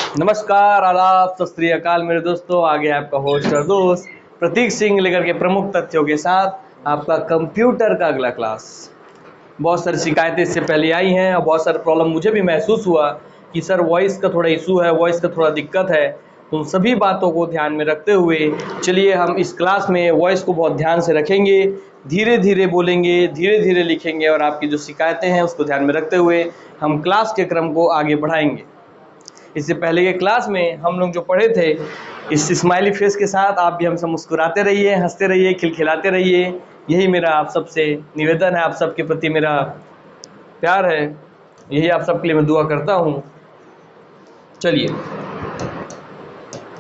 नमस्कार, आदाब, सत श्री अकाल मेरे दोस्तों। आगे है आपका होस्ट और दोस्त प्रतीक सिंह लेकर के प्रमुख तथ्यों के साथ आपका कंप्यूटर का अगला क्लास। बहुत सारी शिकायतें इससे पहले आई हैं और बहुत सारे प्रॉब्लम मुझे भी महसूस हुआ कि सर वॉइस का थोड़ा इशू है, वॉइस का थोड़ा दिक्कत है। तो उन सभी बातों को ध्यान में रखते हुए चलिए हम इस क्लास में वॉइस को बहुत ध्यान से रखेंगे, धीरे धीरे बोलेंगे, धीरे धीरे लिखेंगे और आपकी जो शिकायतें हैं उसको ध्यान में रखते हुए हम क्लास के क्रम को आगे बढ़ाएंगे। इससे पहले के क्लास में हम लोग जो पढ़े थे, इस स्माइली फेस के साथ आप भी हमसे मुस्कुराते रहिए, हंसते रहिए, खिलखिलाते रहिए। यही मेरा आप सबसे निवेदन है, आप सबके प्रति मेरा प्यार है, यही आप सबके लिए मैं दुआ करता हूँ। चलिए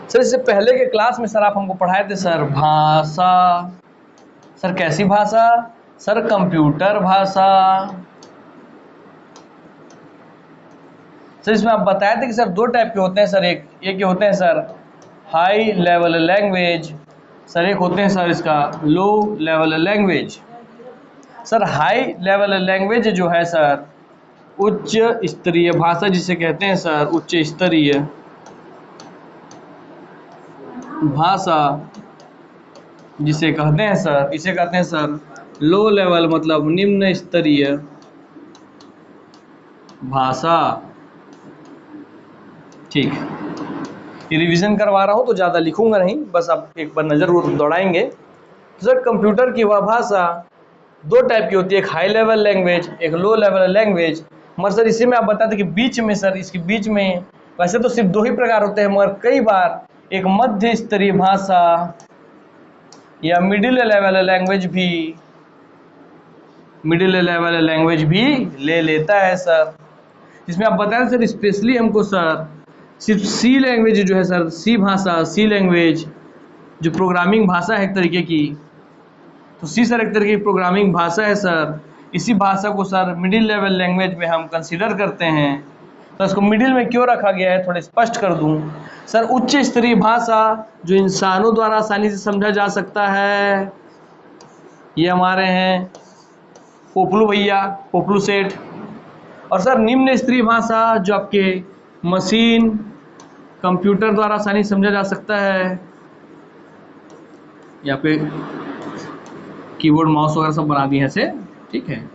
सर, इससे पहले के क्लास में सर आप हमको पढ़ाए थे सर भाषा। सर कैसी भाषा? सर कंप्यूटर भाषा। सर इसमें आप बताए थे कि सर दो टाइप के होते हैं सर, एक ये होते हैं sir high level language, sir एक होते हैं सर इसका low level language. Sir high level language जो है सर उच्च स्तरीय भाषा जिसे कहते हैं सर, उच्च स्तरीय भाषा जिसे कहते हैं सर, इसे कहते हैं सर लो लेवल मतलब निम्न स्तरीय भाषा। ठीक, ये रिवीजन करवा रहा हूँ तो ज़्यादा लिखूंगा नहीं, बस आप एक बार नज़र दौड़ाएंगे। तो सर कंप्यूटर की वह भाषा दो टाइप की होती है, एक हाई लेवल लैंग्वेज, एक लो लेवल लैंग्वेज। मगर सर इसी में आप बताते कि बीच में सर, इसके बीच में वैसे तो सिर्फ दो ही प्रकार होते हैं, मगर कई बार एक मध्य स्तरीय भाषा या मिडिल लेवल लैंग्वेज भी ले लेता है सर। इसमें आप बताएं सर स्पेशली हमको सर सिर्फ सी लैंग्वेज जो है सर, सी भाषा, सी लैंग्वेज जो प्रोग्रामिंग भाषा है एक तरीके की, तो सी सर एक तरीके की प्रोग्रामिंग भाषा है सर। इसी भाषा को सर मिडिल लेवल लैंग्वेज में हम कंसीडर करते हैं। तो इसको मिडिल में क्यों रखा गया है थोड़ा स्पष्ट कर दूं। सर उच्च स्तरीय भाषा जो इंसानों द्वारा आसानी से समझा जा सकता है, ये हमारे हैं पोपलू भैया, पोपलू सेठ। और सर निम्न स्तरीय भाषा जो आपके मशीन कंप्यूटर द्वारा आसानी से समझा जा सकता है, यहाँ पे कीबोर्ड माउस वगैरह सब बना दिए हैं ऐसे, ठीक है।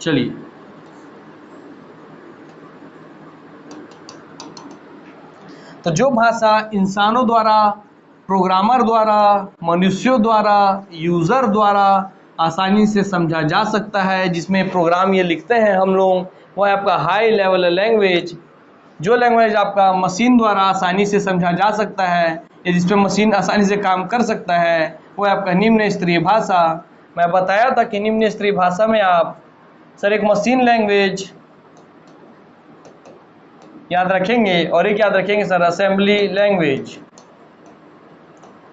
चलिए तो जो भाषा इंसानों द्वारा, प्रोग्रामर द्वारा, मनुष्यों द्वारा, यूज़र द्वारा आसानी से समझा जा सकता है, जिसमें प्रोग्राम ये लिखते हैं हम लोग, वो है आपका हाई लेवल लैंग्वेज। जो लैंग्वेज आपका मशीन द्वारा आसानी से समझा जा सकता है या जिस पर मशीन आसानी से काम कर सकता है, वो है आपका निम्न स्तरीय भाषा। मैं बताया था कि निम्न स्तरीय भाषा में आप सर एक मशीन लैंग्वेज याद रखेंगे और एक याद रखेंगे sir assembly language.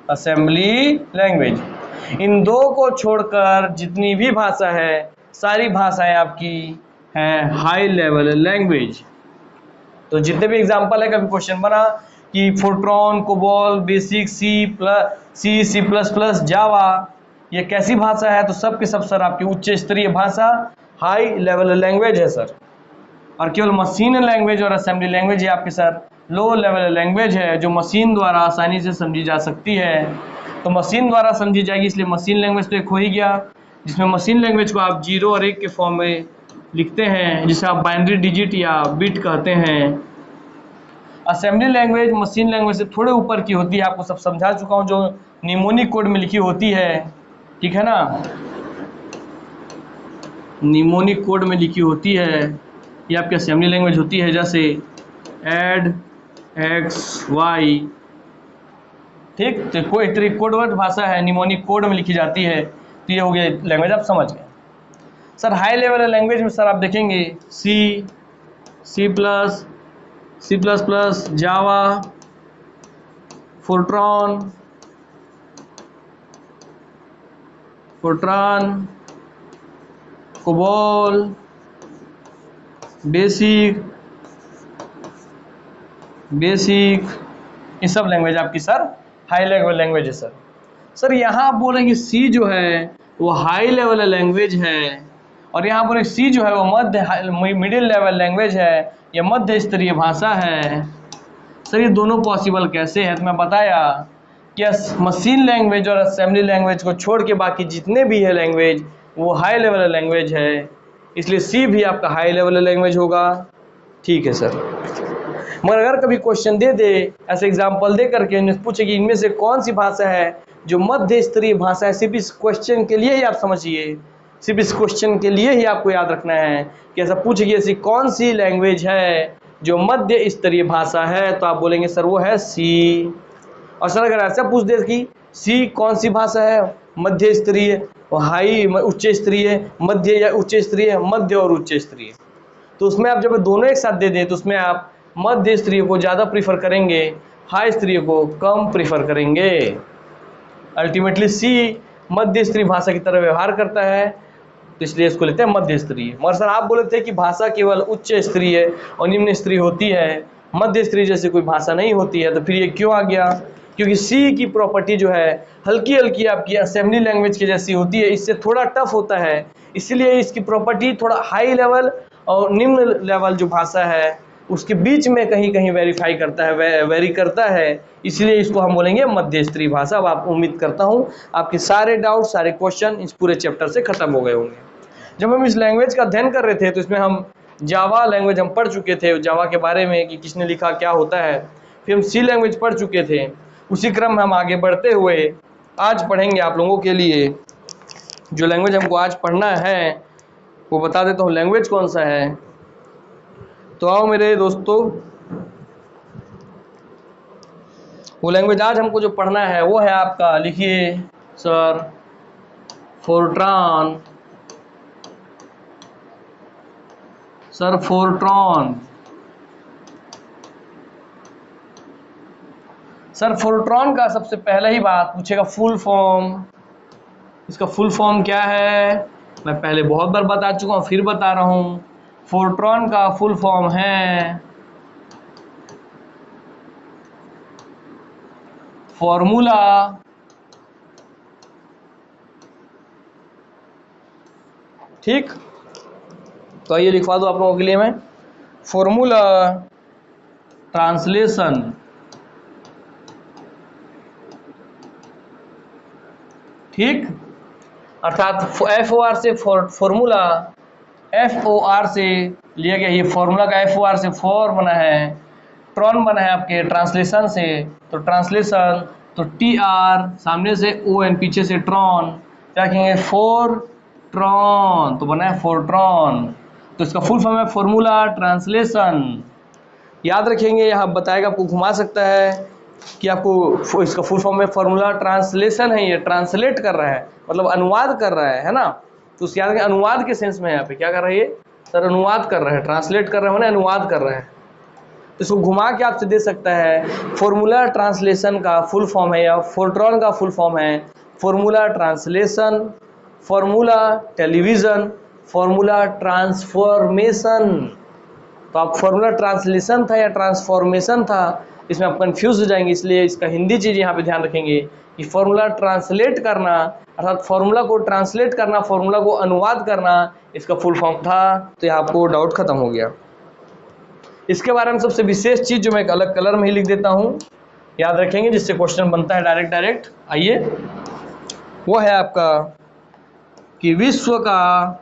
Assembly language, इन दो को छोड़कर जितनी भी भाषा है सारी भाषाएं आपकी हैं हाई लेवल लैंग्वेज। तो जितने भी एग्जांपल है, कभी क्वेश्चन बना कि Fortran, COBOL, BASIC, C plus plus, Java, ये कैसी भाषा है, तो सब के सब सर आपकी उच्च स्तरीय भाषा हाई लेवल लैंग्वेज है सर। और केवल मशीन लैंग्वेज और असेंबली लैंग्वेज ये आपके सर लो लेवल लैंग्वेज है, जो मशीन द्वारा आसानी से समझी जा सकती है। तो मशीन द्वारा समझी जाएगी, इसलिए मशीन लैंग्वेज तो एक हो ही गया, जिसमें मशीन लैंग्वेज को आप 0 और 1 के फॉर्म में लिखते हैं, जिसे आप बाइनरी डिजिट या बिट कहते हैं। असेंबली लैंग्वेज मशीन लैंग्वेज से थोड़े ऊपर की होती है, आपको सब समझा चुका हूँ, जो निमोनिक कोड में लिखी होती है, ठीक है ना, निमोनिक कोड में लिखी होती है, ये आपकी असेंबली लैंग्वेज होती है। जैसे ऐड एक्स वाई, ठीक, तो कोई एक तरीके कोडवर्ड भाषा है, निमोनिक कोड में लिखी जाती है, तो ये हो गया लैंग्वेज, आप समझ गए। सर हाई लेवल लैंग्वेज में सर आप देखेंगे सी प्लस प्लस, जावा, फोर्ट्रॉन, कोबोल, बेसिक, ये सब लैंग्वेज आपकी सर हाई लेवल लैंग्वेज है सर। सर यहाँ आप बोलेंगे सी जो है वो हाई लेवल लैंग्वेज है और यहाँ पर सी जो है वो मध्य मिडिल लेवल लैंग्वेज है, ये मध्य स्तरीय भाषा है। सर ये दोनों पॉसिबल कैसे है? तो मैं बताया कि मशीन लैंग्वेज और असेंबली लैंग्वेज को छोड़ के बाकी जितने भी है लैंग्वेज वो हाई लेवल लैंग्वेज है, इसलिए सी भी आपका हाई लेवल लैंग्वेज होगा। ठीक है सर। मगर अगर कभी क्वेश्चन दे दे ऐसे एग्जाम्पल दे करके पूछे कि इनमें से कौन सी भाषा है जो मध्य स्तरीय भाषा है, सिर्फ इस क्वेश्चन के लिए ही आप समझिए, सिर्फ इस क्वेश्चन के लिए ही आपको याद रखना है कि ऐसा पूछे कि ऐसी कौन सी लैंग्वेज है जो मध्य स्तरीय भाषा है, तो आप बोलेंगे सर वो है सी। और सर अगर ऐसा पूछ दे कि सी कौन सी भाषा है, मध्य स्तरीय, हाई उच्च स्तरीय, मध्य या उच्च स्तरीय, मध्य और उच्च स्तरीय, तो उसमें आप जब दोनों एक साथ दे दें तो उसमें आप मध्य स्तरीय को ज़्यादा प्रीफर करेंगे, हाई स्तरीय को कम प्रीफर करेंगे। अल्टीमेटली सी मध्य स्तरीय भाषा की तरह व्यवहार करता है, तो इसलिए इसको लेते हैं मध्य स्तरीय। मगर सर आप बोले थे कि भाषा केवल उच्च स्तरीय और निम्न स्तरीय होती है, मध्य स्तरीय जैसी कोई भाषा नहीं होती है, तो फिर ये क्यों आ गया? क्योंकि सी की प्रॉपर्टी जो है हल्की हल्की आपकी असेंबली लैंग्वेज की जैसी होती है, इससे थोड़ा टफ होता है, इसलिए इसकी प्रॉपर्टी थोड़ा हाई लेवल और निम्न लेवल जो भाषा है उसके बीच में कहीं कहीं वेरीफाई करता है, वेरी करता है, इसलिए इसको हम बोलेंगे मध्य स्तरीय भाषा। अब आप उम्मीद करता हूँ आपके सारे डाउट, सारे क्वेश्चन इस पूरे चैप्टर से खत्म हो गए होंगे। जब हम इस लैंग्वेज का अध्ययन कर रहे थे तो इसमें हम जावा लैंग्वेज हम पढ़ चुके थे, जावा के बारे में कि किसने लिखा क्या होता है, फिर हम सी लैंग्वेज पढ़ चुके थे। उसी क्रम में हम आगे बढ़ते हुए आज पढ़ेंगे आप लोगों के लिए जो लैंग्वेज हमको आज पढ़ना है वो बता देता हूँ लैंग्वेज कौन सा है। तो आओ मेरे दोस्तों, वो लैंग्वेज आज हमको जो पढ़ना है वो है आपका, लिखिए sir, Fortran. Sir Fortran, sir Fortran का सबसे पहले ही बात पूछेगा फुल फॉर्म। इसका फुल फॉर्म क्या है? मैं पहले बहुत बार बता चुका हूँ, फिर बता रहा हूँ। फोर्ट्रॉन का फुल फॉर्म है फॉर्मूला ठीक, तो आइए लिखवा दो आप लोगों के लिए मैं, फॉर्मूला ट्रांसलेशन। ठीक, अर्थात FOR से फॉर्मूला, FOR से लिया गया, ये फॉर्मूला का FOR से फॉर बना है, ट्रॉन बना है आपके ट्रांसलेशन से, तो ट्रांसलेशन, तो TR सामने से ON पीछे से ट्रॉन, क्या कहेंगे फोर्ट्रॉन, तो बना है फोर्ट्रॉन। तो इसका फुल फॉर्म है फॉर्मूला ट्रांसलेशन। याद रखेंगे, यहाँ बताएगा, आपको घुमा सकता है कि आपको इसका फुल फॉर्म में फॉर्मूला ट्रांसलेशन है, ये ट्रांसलेट कर रहा है, मतलब अनुवाद कर रहा है ना, तो उसके याद रखें अनुवाद के सेंस में यहाँ पे क्या कर रहा है ये सर, अनुवाद कर रहा है, ट्रांसलेट कर रहा है मैंने अनुवाद कर रहा है, तो इसको घुमा के आपसे दे सकता है। फॉर्मूला ट्रांसलेशन का फुल फॉर्म है या फोर्ट्रॉन का फुल फॉर्म है formula translation, formula television, formula transformation. तो आप फॉर्मूला ट्रांसलेशन था या ट्रांसफॉर्मेशन था, इसमें आप कंफ्यूज हो जाएंगे, इसलिए इसका हिंदी चीज़ यहाँ पे ध्यान रखेंगे कि फॉर्मूला ट्रांसलेट करना अर्थात फॉर्मूला को ट्रांसलेट करना, फॉर्मूला को अनुवाद करना, इसका फुल फॉर्म था। तो यहाँ आपको डाउट खत्म हो गया। इसके बारे में सबसे विशेष चीज़ जो मैं एक अलग कलर में ही लिख देता हूँ, याद रखेंगे, जिससे क्वेश्चन बनता है डायरेक्ट। आइए, वो है आपका कि विश्व का,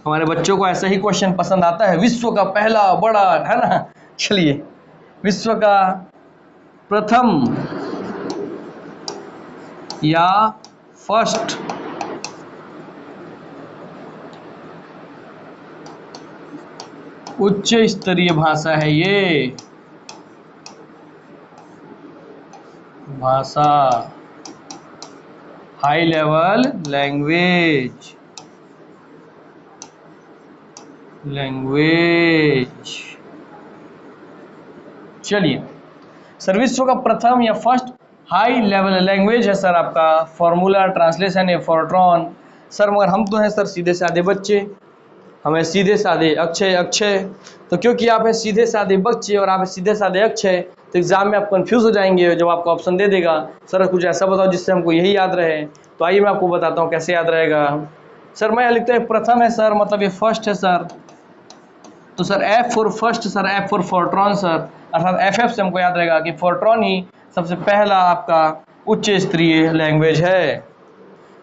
हमारे बच्चों को ऐसा ही क्वेश्चन पसंद आता है, विश्व का पहला बड़ा, है ना, चलिए, विश्व का प्रथम या फर्स्ट उच्च स्तरीय भाषा है ये भाषा, हाई लेवल लैंग्वेज, चलिए सर, विश्व का प्रथम या फर्स्ट हाई लेवल लैंग्वेज है सर आपका फॉर्मूला ट्रांसलेशन है फोर्ट्रॉन। सर मगर हम तो हैं सर सीधे साधे बच्चे, हमें सीधे साधे अक्षय, तो क्योंकि आप हैं सीधे साधे बच्चे और आप हैं सीधे साधे अक्षय, तो एग्जाम में आप कंफ्यूज हो जाएंगे जब आपको ऑप्शन दे देगा, सर कुछ ऐसा बताओ जिससे हमको यही याद रहे। तो आइए मैं आपको बताता हूँ कैसे याद रहेगा। सर मैं लिखता हूँ प्रथम है सर, मतलब ये फर्स्ट है सर, तो sir F for first sir, F for Fortran sir, अर्थात एफ एफ से हमको याद रहेगा कि फोर्ट्रॉन ही सबसे पहला आपका उच्च स्तरीय लैंग्वेज है।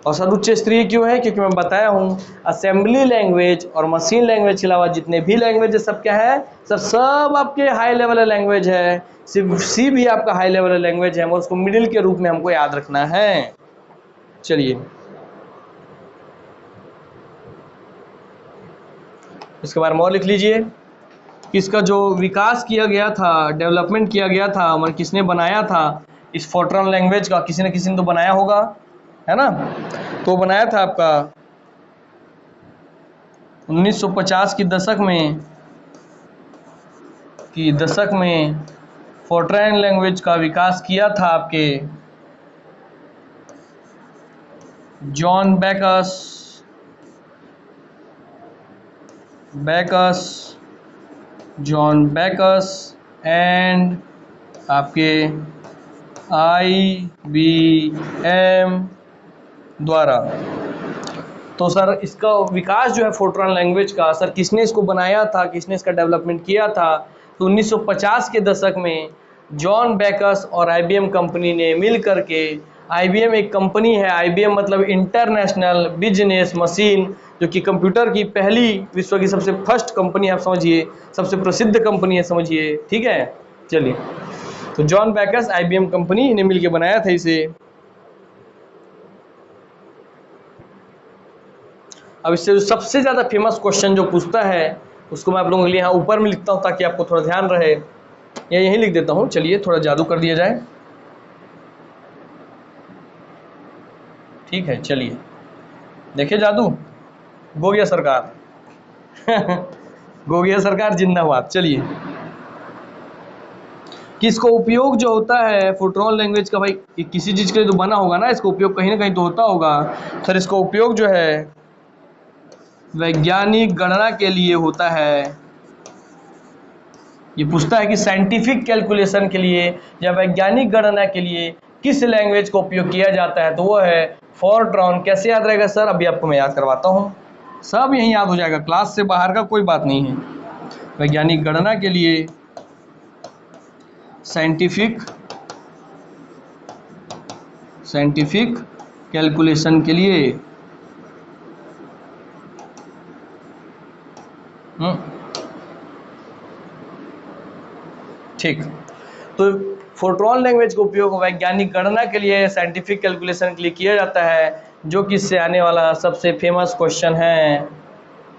और सर उच्च स्तरीय क्यों है? क्योंकि मैं बताया हूँ असेंबली लैंग्वेज और मशीन लैंग्वेज के अलावा जितने भी लैंग्वेज है सब क्या है सर, सब आपके हाई लेवल लैंग्वेज है। सिर्फ सी भी आपका हाई लेवल लैंग्वेज है, और उसको मिडिल के रूप में हमको याद रखना है। चलिए इसके बारे में और लिख लीजिए कि इसका जो विकास किया गया था, डेवलपमेंट किया गया था, मतलब किसने बनाया था इस फोर्ट्रॉन लैंग्वेज का? किसी न किसी ने तो बनाया होगा, है ना? तो बनाया था आपका 1950 की दशक में फोर्ट्रॉन लैंग्वेज का विकास किया था आपके जॉन बैकस एंड आपके IBM द्वारा। तो सर इसका विकास जो है फोर्ट्रॉन लैंग्वेज का, सर किसने इसको बनाया था, किसने इसका डेवलपमेंट किया था? तो 1950 के दशक में जॉन बैकस और IBM कंपनी ने मिल करके, IBM एक कंपनी है, IBM मतलब इंटरनेशनल बिजनेस मशीन, जो कि कंप्यूटर की पहली, विश्व की सबसे फर्स्ट कंपनी आप समझिए, सबसे प्रसिद्ध कंपनी है समझिए, ठीक है। चलिए, तो जॉन बैकस IBM कंपनी ने मिलकर बनाया था इसे। अब इससे जो सबसे ज़्यादा फेमस क्वेश्चन जो पूछता है उसको मैं आप लोगों के लिए यहाँ ऊपर में लिखता हूँ ताकि आपको थोड़ा ध्यान रहे, या यहीं लिख देता हूँ। चलिए थोड़ा जादू कर दिया जाए, ठीक है। चलिए देखिए जादू, गोगिया सरकार गोगिया सरकार जिंदाबाद। चलिए कि इसको उपयोग जो होता है फोर्ट्रॉन लैंग्वेज का, भाई किसी चीज़ के लिए तो बना होगा ना, इसका उपयोग कहीं ना कहीं तो होता होगा। सर इसका उपयोग जो है वैज्ञानिक गणना के लिए होता है। ये पूछता है कि साइंटिफिक कैलकुलेशन के लिए या वैज्ञानिक गणना के लिए किस लैंग्वेज का उपयोग किया जाता है, तो वो है फोर्ट्रॉन। कैसे याद रहेगा सर? अभी आपको मैं याद करवाता हूँ, सब यहीं याद हो जाएगा, क्लास से बाहर का कोई बात नहीं है। वैज्ञानिक गणना के लिए, साइंटिफिक कैलकुलेशन के लिए ठीक। तो फोर्ट्रॉन लैंग्वेज का उपयोग वैज्ञानिक गणना के लिए, साइंटिफिक कैलकुलेशन के लिए किया जाता है, जो कि इससे आने वाला सबसे फेमस क्वेश्चन है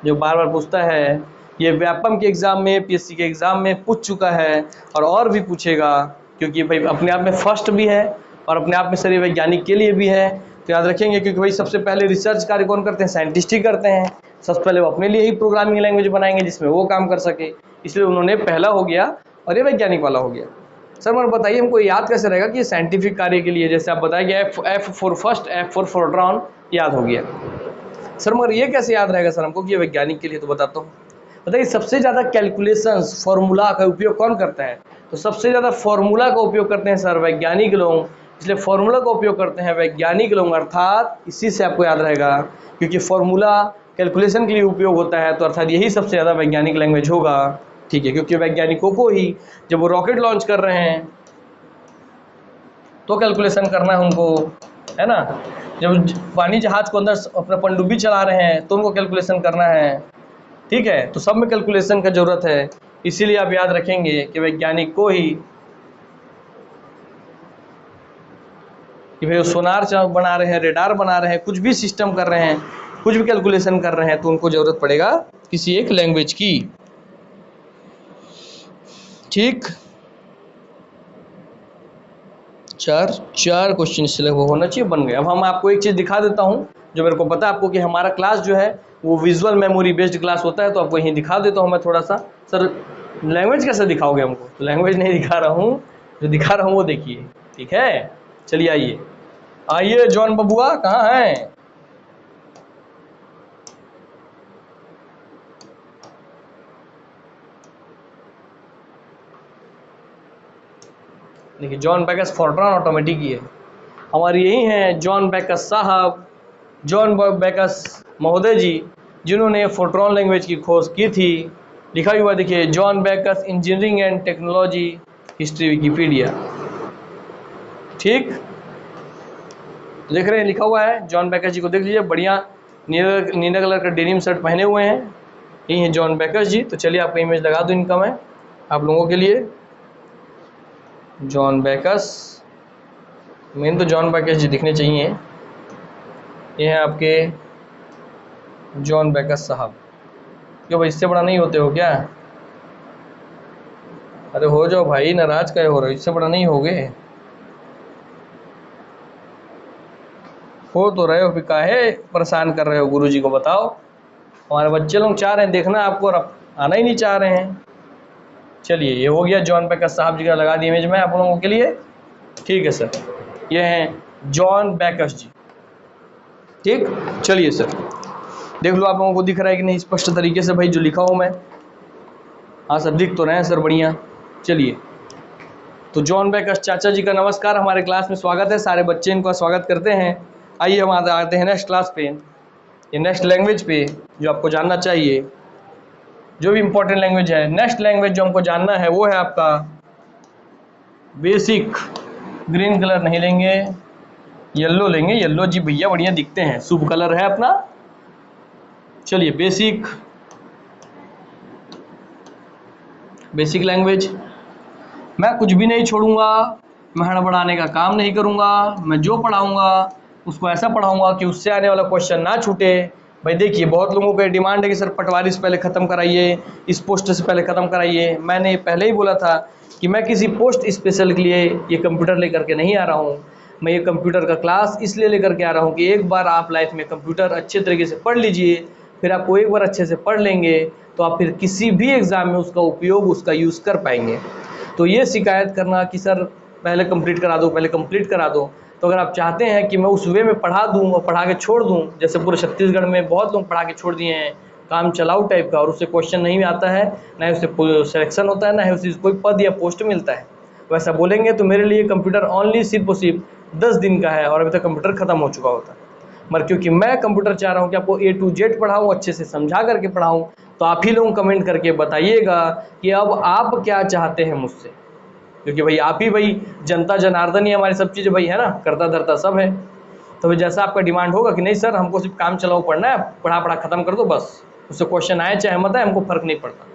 जो बार बार पूछता है। ये व्यापम के एग्ज़ाम में, PSC के एग्ज़ाम में पूछ चुका है और भी पूछेगा, क्योंकि भाई अपने आप में फर्स्ट भी है और अपने आप में सर ये वैज्ञानिक के लिए भी है। तो याद रखेंगे, क्योंकि भाई सबसे पहले रिसर्च कार्य कौन करते हैं? साइंटिस्ट ही करते हैं। सबसे पहले वो अपने लिए ही प्रोग्रामिंग लैंग्वेज बनाएंगे जिसमें वो काम कर सके, इसलिए उन्होंने पहला हो गया और ये वैज्ञानिक वाला हो गया। सर मैं बताइए हमको याद कैसे रहेगा कि ये साइंटिफिक कार्य के लिए, जैसे आप बताएंगे F for first, F for Fortran, याद हो गया। सर मगर ये कैसे याद रहेगा सर हमको कि ये वैज्ञानिक के लिए? तो बताता हूँ। बताइए सबसे ज़्यादा कैलकुलेशंस, फॉर्मूला का उपयोग कौन करता है? तो सबसे ज़्यादा फॉर्मूला का उपयोग करते हैं सर वैज्ञानिक लोग, इसलिए फॉर्मूला का उपयोग करते हैं वैज्ञानिक लोग, अर्थात इसी से आपको याद रहेगा, क्योंकि फॉर्मूला कैलकुलेशन के लिए उपयोग होता है, तो अर्थात यही सबसे ज़्यादा वैज्ञानिक लैंग्वेज होगा, ठीक है। क्योंकि वैज्ञानिकों को ही जब वो रॉकेट लॉन्च कर रहे हैं तो कैलकुलेशन करना है उनको, है ना। जब पानी जहाज को अंदर अपना पनडुब्बी चला रहे हैं तो उनको कैलकुलेशन करना है, ठीक है। तो सब में कैलकुलेशन का जरूरत है, इसीलिए आप याद रखेंगे कि वैज्ञानिक को ही, कि भाई सोनार बना रहे हैं, रेडार बना रहे हैं, कुछ भी सिस्टम कर रहे हैं, कुछ भी कैलकुलेशन कर रहे हैं, तो उनको जरूरत पड़ेगा किसी एक लैंग्वेज की, ठीक। चार क्वेश्चन इससे लगभग होना चाहिए, बन गए। अब हम आपको एक चीज़ दिखा देता हूँ जो मेरे को पता है आपको, कि हमारा क्लास जो है वो विजुअल मेमोरी बेस्ड क्लास होता है, तो आपको यहीं दिखा देता हूँ मैं थोड़ा सा। सर लैंग्वेज कैसे दिखाओगे हमको? तो लैंग्वेज नहीं दिखा रहा हूँ, जो दिखा रहा हूँ वो देखिए, ठीक है। चलिए आइए आइए, जॉन बबुआ कहाँ हैं? देखिए जॉन बैकस फोर्ट्रॉन ऑटोमेटिक ही है, हमारे यही हैं जॉन बैकस साहब, जॉन बैकस महोदय जी, जिन्होंने फोर्ट्रॉन लैंग्वेज की खोज की थी। लिखा हुआ देखिए, John Bacchus engineering and technology history Wikipedia. ठीक, देख रहे हैं लिखा हुआ है जॉन बैकस जी को, देख लीजिए, बढ़िया नीला कलर का डेनिम शर्ट पहने हुए हैं, यही है जॉन बैकस जी। तो चलिए आपको इमेज लगा दूं इनका मैं आप लोगों के लिए। जॉन बैकस, मेन तो जॉन बैकस जी दिखने चाहिए। ये हैं आपके जॉन बैकस साहब। क्यों भाई, इससे बड़ा नहीं होते हो क्या? अरे हो जाओ भाई, नाराज काहे हो रहे हो, इससे बड़ा नहीं होगे? हो तो रहे हो, फिर काहे परेशान कर रहे हो गुरुजी को, बताओ। हमारे बच्चे लोग चाह रहे हैं देखना आपको, और आप आना ही नहीं चाह रहे हैं। चलिए, ये हो गया जॉन बैकस साहब जी का, लगा दी इमेज में आप लोगों के लिए। ठीक है सर, ये हैं जॉन बैकस जी। ठीक, चलिए सर, देख लो आप लोगों को दिख रहा है कि नहीं स्पष्ट तरीके से भाई जो लिखा हूँ मैं? हाँ सर, दिख तो रहे हैं सर, बढ़िया। चलिए, तो जॉन बैकस चाचा जी का नमस्कार, हमारे क्लास में स्वागत है, सारे बच्चे इनका स्वागत करते हैं। आइए हम आते हैं नेक्स्ट क्लास पे, ये नेक्स्ट लैंग्वेज पे जो आपको जानना चाहिए, जो भी इंपॉर्टेंट लैंग्वेज है। नेक्स्ट लैंग्वेज जो हमको जानना है वो है आपका बेसिक। ग्रीन कलर नहीं लेंगे, येलो लेंगे। येलो जी भैया बढ़िया दिखते हैं, शुभ कलर है अपना। चलिए, बेसिक, बेसिक लैंग्वेज। मैं कुछ भी नहीं छोड़ूंगा, मैं हड़बड़ाने का काम नहीं करूंगा, मैं जो पढ़ाऊंगा उसको ऐसा पढ़ाऊंगा कि उससे आने वाला क्वेश्चन ना छूटे। भाई देखिए, बहुत लोगों का डिमांड है कि सर पटवारी से पहले ख़त्म कराइए, इस पोस्ट से पहले ख़त्म कराइए। मैंने पहले ही बोला था कि मैं किसी पोस्ट स्पेशल के लिए ये कंप्यूटर लेकर के नहीं आ रहा हूँ। मैं ये कंप्यूटर का क्लास इसलिए लेकर के आ रहा हूँ कि एक बार आप लाइफ में कंप्यूटर अच्छे तरीके से पढ़ लीजिए, फिर आपको एक बार अच्छे से पढ़ लेंगे तो आप फिर किसी भी एग्ज़ाम में उसका उपयोग, उसका यूज़ कर पाएंगे। तो ये शिकायत करना कि सर पहले कंप्लीट करा दो, पहले कंप्लीट करा दो, तो अगर आप चाहते हैं कि मैं उस वे में पढ़ा दूँ और पढ़ा के छोड़ दूँ, जैसे पूरे छत्तीसगढ़ में बहुत लोग पढ़ा के छोड़ दिए हैं, काम चलाऊ टाइप का, और उससे क्वेश्चन नहीं आता है, ना ही उससे सिलेक्शन होता है, ना ही उससे कोई पद या पोस्ट मिलता है, वैसा बोलेंगे तो मेरे लिए कंप्यूटर ओनली सिर्फ और सिर्फ 10 दिन का है और अभी तक कंप्यूटर ख़त्म हो चुका होता है। मगर क्योंकि मैं कंप्यूटर चाह रहा हूँ कि आपको A to Z पढ़ाऊँ, अच्छे से समझा करके पढ़ाऊँ, तो आप ही लोग कमेंट करके बताइएगा कि अब आप क्या चाहते हैं मुझसे, क्योंकि भाई आप ही भाई जनता जनार्दन ही हमारी सब चीज़ भाई है ना, करता धरता सब है। तो भाई जैसा आपका डिमांड होगा कि नहीं सर हमको सिर्फ काम चलाओ पढ़ना है, पढ़ा ख़त्म कर दो बस, उससे क्वेश्चन आए चाहे मत आए हमको फ़र्क नहीं पड़ता।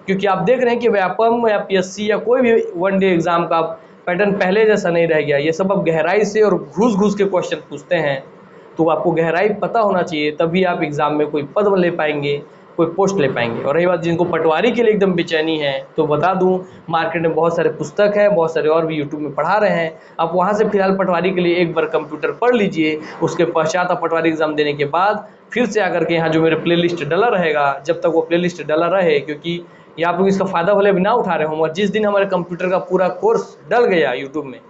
क्योंकि आप देख रहे हैं कि व्यापम या PSC या कोई भी वन डे एग्ज़ाम का पैटर्न पहले जैसा नहीं रह गया। ये सब अब गहराई से और घुस घुस के क्वेश्चन पूछते हैं, तो आपको गहराई पता होना चाहिए, तभी आप एग्ज़ाम में कोई पद ले पाएंगे, कोई पोस्ट ले पाएंगे। और रही बात जिनको पटवारी के लिए एकदम बेचैनी है, तो बता दूं मार्केट में बहुत सारे पुस्तक है, बहुत सारे और भी यूट्यूब में पढ़ा रहे हैं, आप वहां से फिलहाल पटवारी के लिए एक बार कंप्यूटर पढ़ लीजिए। उसके पश्चात आप पटवारी एग्ज़ाम देने के बाद फिर से आकर के यहाँ जो मेरे प्लेलिस्ट डला रहेगा, जब तक वो प्लेलिस्ट डला रहे, क्योंकि ये आप लोग इसका फ़ायदा भले भी ना उठा रहे हो, मगर जिस दिन हमारे कंप्यूटर का पूरा कोर्स डल गया यूट्यूब में,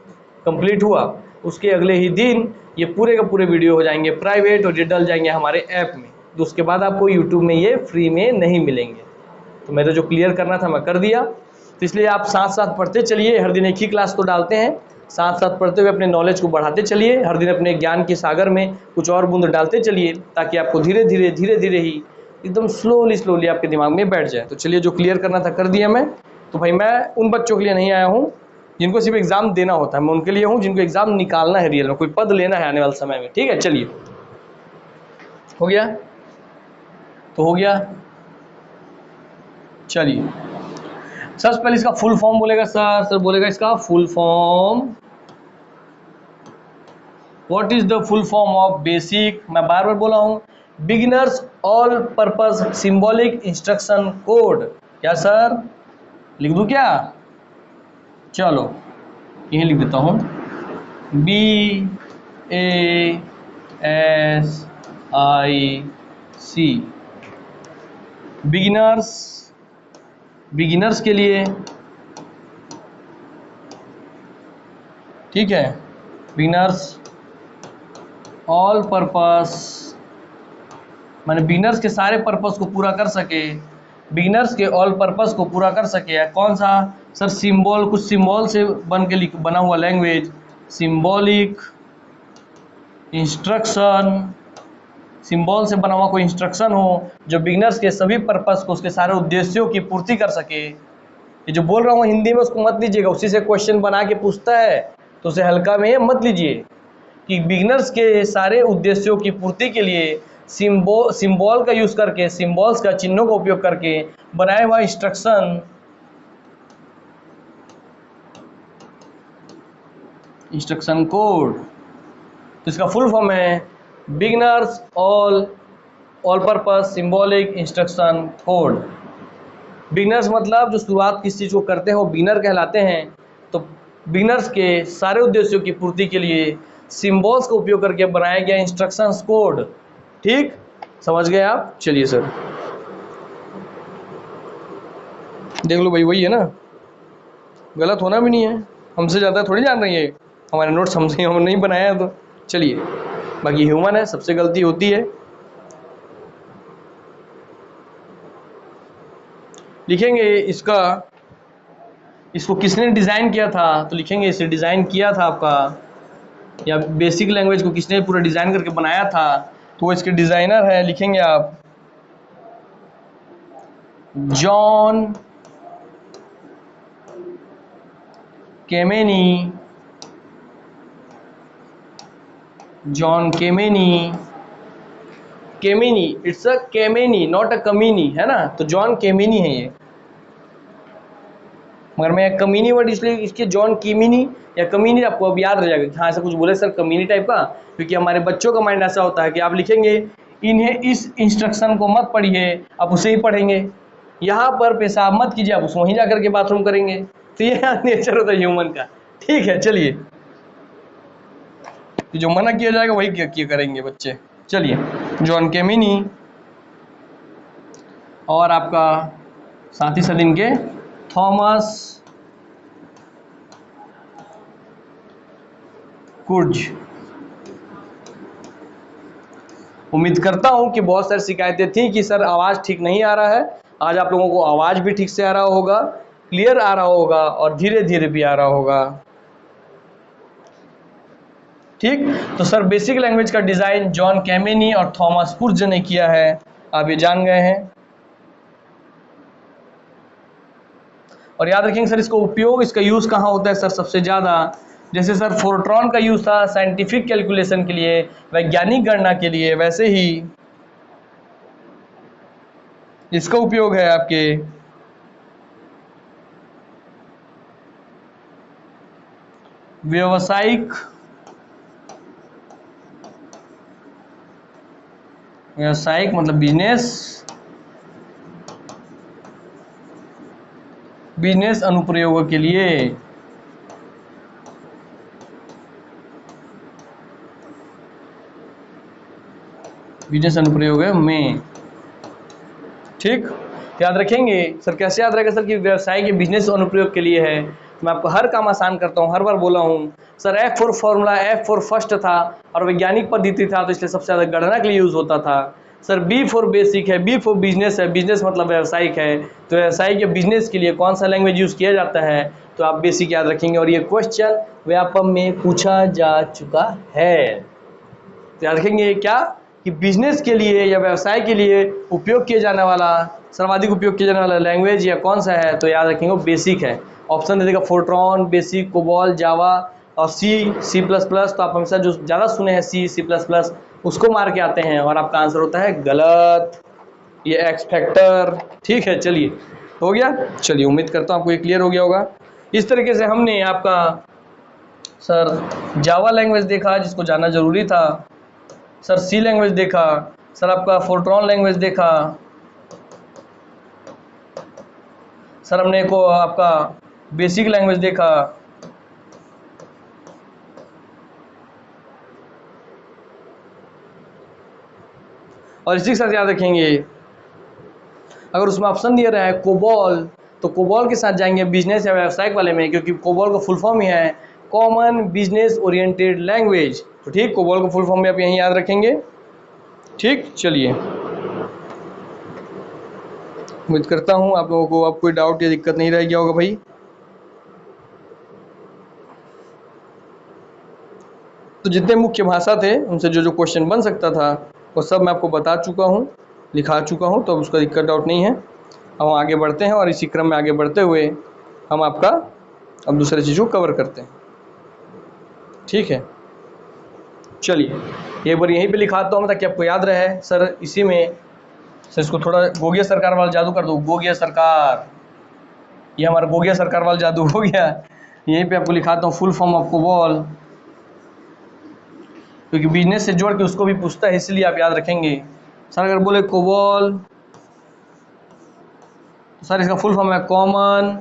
कंप्लीट हुआ, उसके अगले ही दिन ये पूरे के पूरे वीडियो हो जाएंगे प्राइवेट और ये डल जाएंगे हमारे ऐप में। तो उसके बाद आपको यूट्यूब में ये फ्री में नहीं मिलेंगे। तो मैं तो जो क्लियर करना था मैं कर दिया। तो इसलिए आप साथ साथ पढ़ते चलिए, हर दिन एक ही क्लास तो डालते हैं, साथ साथ पढ़ते हुए अपने नॉलेज को बढ़ाते चलिए, हर दिन अपने ज्ञान के सागर में कुछ और बूंद डालते चलिए, ताकि आपको धीरे धीरे ही एकदम स्लोली आपके दिमाग में बैठ जाए। तो चलिए, जो क्लियर करना था कर दिया मैं। तो भाई मैं उन बच्चों के लिए नहीं आया हूँ जिनको सिर्फ एग्ज़ाम देना होता है, मैं उनके लिए हूँ जिनको एग्ज़ाम निकालना है रियल में, कोई पद लेना है आने वाले समय में। ठीक है, चलिए, हो गया तो हो गया। चलिए, सबसे पहले इसका फुल फॉर्म बोलेगा सर बोलेगा इसका full form. What is the full form of basic? मैं बार बार बोला हूँ, beginners all purpose symbolic instruction code. क्या सर लिख दूँ क्या? चलो यही लिख देता हूँ, BASIC, बिगिनर्स के लिए। ठीक है, बिगिनर्स ऑल पर्पस, माने बिगिनर्स के सारे पर्पस को पूरा कर सके, बिगिनर्स के ऑल पर्पस को पूरा कर सके। कौन सा सर? सिंबल, कुछ सिंबल से बना हुआ लैंग्वेज, सिंबॉलिक इंस्ट्रक्शन सिंबल से बना हुआ कोई इंस्ट्रक्शन हो जो बिगनर्स के सभी पर्पस को, उसके सारे उद्देश्यों की पूर्ति कर सके। ये जो बोल रहा हूँ हिंदी में उसको मत लीजिएगा, उसी से क्वेश्चन बना के पूछता है तो उसे हल्का में मत लीजिए। कि बिगनर्स के सारे उद्देश्यों की पूर्ति के लिए सिंबल का यूज करके, सिंबल्स का, चिन्हों का उपयोग करके बनाया हुआ इंस्ट्रक्शन कोड। तो इसका फुल फॉर्म है beginners all purpose symbolic instruction code. Beginners मतलब जो शुरुआत किसी चीज़ को करते हैं वो बिगनर कहलाते हैं। तो बिगनर्स के सारे उद्देश्यों की पूर्ति के लिए सिंबल्स का उपयोग करके बनाया गया इंस्ट्रक्शंस कोड। ठीक, समझ गए आप? चलिए सर देख लो भाई, वही है ना, गलत होना भी नहीं है, हमसे ज़्यादा थोड़ी जान रही है, हमारे नोट्स हमसे हम नहीं बनाया है तो चलिए, बाकी ह्यूमन है, सबसे गलती होती है। लिखेंगे इसको किसने डिज़ाइन किया था, तो लिखेंगे इसे डिज़ाइन किया था आपका, या बेसिक लैंग्वेज को किसने पूरा डिज़ाइन करके बनाया था, तो वो इसके डिज़ाइनर है, लिखेंगे आप John Kemeny. John Kemeny, Kemeny, it's a Kemeny not a कमीनी, है ना, तो जॉन केमेनी है ये, मगर मैं कमीनी वर्ड इसलिए इसके जॉन कीमिनी या कमीनी आपको अब याद रह जाएगा। हाँ ऐसा कुछ बोले सर कमीनी टाइप का, क्योंकि हमारे बच्चों का माइंड ऐसा होता है कि आप लिखेंगे इन्हें इस इंस्ट्रक्शन को मत पढ़िए, आप उसे ही पढ़ेंगे, यहाँ पर पेशाब मत कीजिए, आप वहीं जा करके बाथरूम करेंगे। तो ये नेचर होता है ह्यूमन का। ठीक है चलिए, तो जो मना किया जाएगा वही किया करेंगे बच्चे। चलिए, जॉन केमिनी और आपका साथ ही साथ इनके थॉमस कुर्ज। उम्मीद करता हूं कि बहुत सारी शिकायतें थी कि सर आवाज़ ठीक नहीं आ रहा है, आज आप लोगों को आवाज़ भी ठीक से आ रहा होगा, क्लियर आ रहा होगा और धीरे धीरे भी आ रहा होगा। ठीक, तो सर बेसिक लैंग्वेज का डिज़ाइन जॉन केमेनी और थॉमस कुर्ज ने किया है, आप ये जान गए हैं। और याद रखेंगे सर इसका उपयोग, इसका यूज़ कहाँ होता है सर सबसे ज़्यादा, जैसे सर फोर्ट्रॉन का यूज़ था साइंटिफिक कैलकुलेशन के लिए, वैज्ञानिक गणना के लिए, वैसे ही इसका उपयोग है आपके व्यावसायिक मतलब बिजनेस अनुप्रयोगों के लिए। बिजनेस अनुप्रयोग में, ठीक, याद रखेंगे सर। कैसे याद रहेगा सर कि व्यवसाय के बिजनेस अनुप्रयोग के लिए है। मैं आपको हर काम आसान करता हूँ, हर बार बोला हूँ sir. F for formula, F for first था और वैज्ञानिक पद्धति था, तो इसलिए सबसे ज़्यादा गणना के लिए यूज़ होता था। सर B फॉर बेसिक है, B फॉर बिजनेस है, बिजनेस मतलब व्यावसायिक है, तो व्यवसायिक या बिजनेस के लिए कौन सा लैंग्वेज यूज़ किया जाता है, तो आप बेसिक याद रखेंगे। और ये क्वेश्चन व्यापम में पूछा जा चुका है, तो याद रखेंगे क्या कि बिजनेस के लिए या व्यवसाय के लिए उपयोग किया जाने वाला, सर्वाधिक उपयोग किया जाने वाला लैंग्वेज या कौन सा है, तो याद रखेंगे बेसिक है। ऑप्शन दे देगा फोर्ट्रॉन, बेसिक, कोबॉल, जावा और सी प्लस प्लस, तो आप हमेशा जो ज़्यादा सुने हैं सी प्लस प्लस उसको मार के आते हैं और आपका आंसर होता है गलत, ये एक्स फैक्टर। ठीक है चलिए, हो गया। चलिए, उम्मीद करता हूँ आपको ये क्लियर हो गया होगा। इस तरीके से हमने आपका सर जावा लैंग्वेज देखा जिसको जानना जरूरी था, सर सी लैंग्वेज देखा, सर आपका फोर्ट्रॉन लैंग्वेज देखा, सर हमने को आपका बेसिक लैंग्वेज देखा, और इसी के साथ याद रखेंगे अगर उसमें ऑप्शन दिया रहा है कोबॉल, तो कोबॉल के साथ जाएंगे बिजनेस या व्यवसायिक वाले में, क्योंकि कोबॉल का फुल फॉर्म ही है कॉमन बिजनेस ओरिएंटेड लैंग्वेज। तो ठीक, कोबॉल का फुल फॉर्म भी आप यहीं याद रखेंगे। ठीक, चलिए, उम्मीद करता हूँ आप लोगों को अब कोई डाउट या दिक्कत नहीं रह गया होगा भाई। तो जितने मुख्य भाषा थे उनसे जो जो क्वेश्चन बन सकता था वो सब मैं आपको बता चुका हूँ, लिखा चुका हूँ, तो उसका दिक्कत डाउट नहीं है। अब हम आगे बढ़ते हैं और इसी क्रम में आगे बढ़ते हुए हम आपका अब दूसरे चीज़ों को कवर करते हैं। ठीक है, चलिए एक बार यहीं पे लिखाता हूँ ताकि आपको याद रहे। सर इसी में सर इसको थोड़ा गोगिया सरकार वाला जादू कर दो, गोगिया सरकार, ये हमारा गोगिया सरकार वाला जादू हो गया। यहीं पे आपको लिखाता हूँ फुल फॉर्म ऑफ कोबॉल, क्योंकि बिजनेस से जोड़ के उसको भी पूछता है, इसलिए आप याद रखेंगे। सर अगर बोले कोबॉल तो सर इसका फुल फॉर्म है कॉमन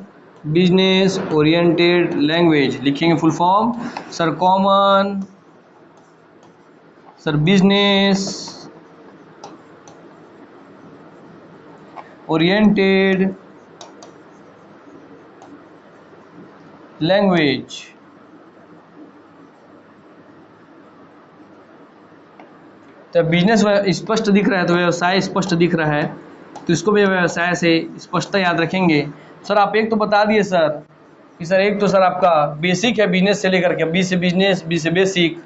बिजनेस ओरिएंटेड लैंग्वेज। लिखेंगे full form sir common, sir business oriented language. तो बिजनेस स्पष्ट दिख रहा है तो व्यवसाय स्पष्ट दिख रहा है, तो इसको भी व्यवसाय से स्पष्टता याद रखेंगे। सर आप एक तो बता दिए सर कि सर एक तो सर आपका बेसिक है बिजनेस से लेकर के, बी से बिजनेस, बी से बेसिक।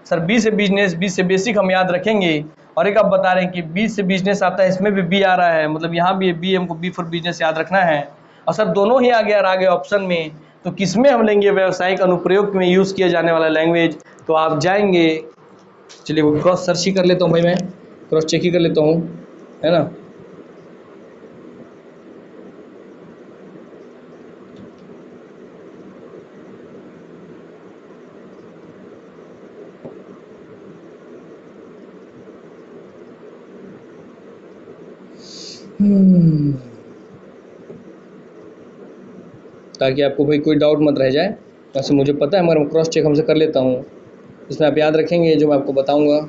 सर बी से बिजनेस, बी से बेसिक हम याद रखेंगे। और एक आप बता रहे हैं कि बी से बिजनेस आता है, इसमें भी बी आ रहा है, मतलब यहाँ भी बी, हमको बी फॉर बिजनेस याद रखना है। और सर दोनों ही आ गया आगे ऑप्शन में, तो किस में हम लेंगे व्यावसायिक अनुप्रयोग में यूज़ किया जाने वाला लैंग्वेज, तो आप जाएंगे। चलिए वो क्रॉस सर्च ही कर लेता हूँ भाई, मैं क्रॉस चेक ही कर लेता हूँ, है ना। ताकि आपको भाई कोई डाउट मत रह जाए। वैसे मुझे पता है मगर क्रॉस चेक हमसे कर लेता हूँ, इसमें आप याद रखेंगे जो मैं आपको बताऊंगा।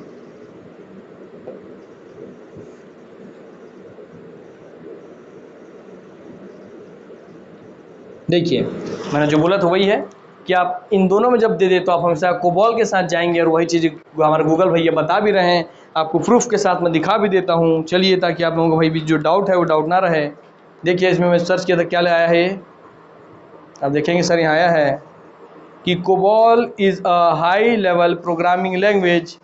देखिए मैंने जो बोला था वही है कि आप इन दोनों में जब दे दे तो आप हमेशा कोबॉल के साथ जाएंगे, और वही चीज़ हमारे गूगल भैया बता भी रहे हैं, आपको प्रूफ के साथ मैं दिखा भी देता हूँ। चलिए ताकि आप लोगों को भाई भी जो डाउट है वो डाउट ना रहे। देखिए इसमें मैं सर्च किया था, क्या आया है आप देखेंगे सर, यहाँ आया है कि COBOL is a high level programming language